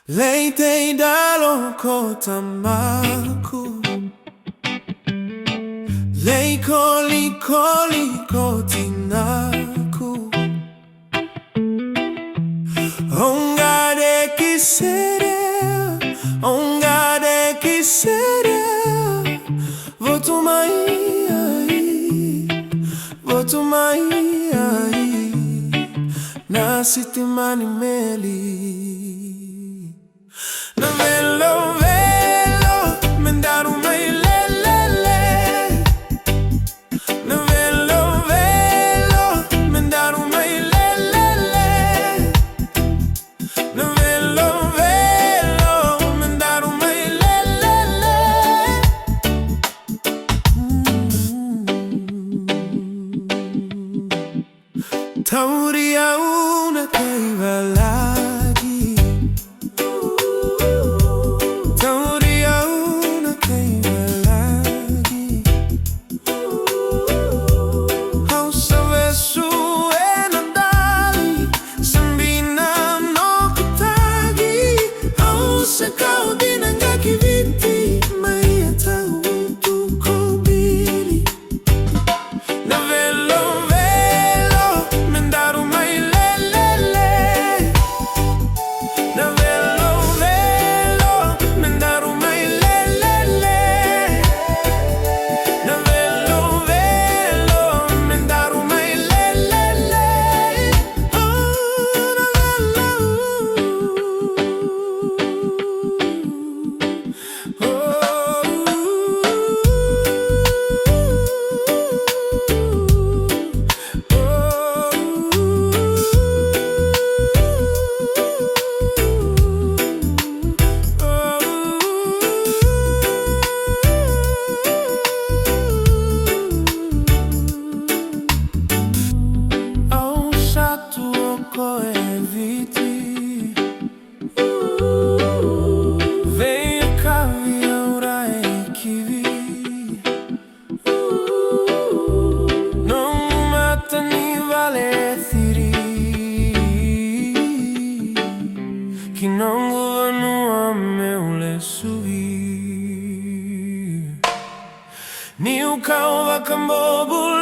Leite dalo kotamaku Lei koli koli kotinaku Ongade kisere Votumai Nasitimani meli Na velo velo Mendaru mai lelele Na velo velo Mendaru mai lelele Na velo velo Mendaru mai lelele Tauria una kaiva lagi Tauria una kaiva lagi Hausa vesu e nadali Sambina no kutagi Hausa kau dinangaki viti Mai atau tuko bili Na velo velo Mendaru mai lelele Na velo velo Mendaru mai lelele Na velo velo Mendaru mai lelele Oh, na velo Au satu oko eviti Venha cavia ora equivi Non mata ni vale thiri Que não governo a meu le suvi Ni o cau va cambobu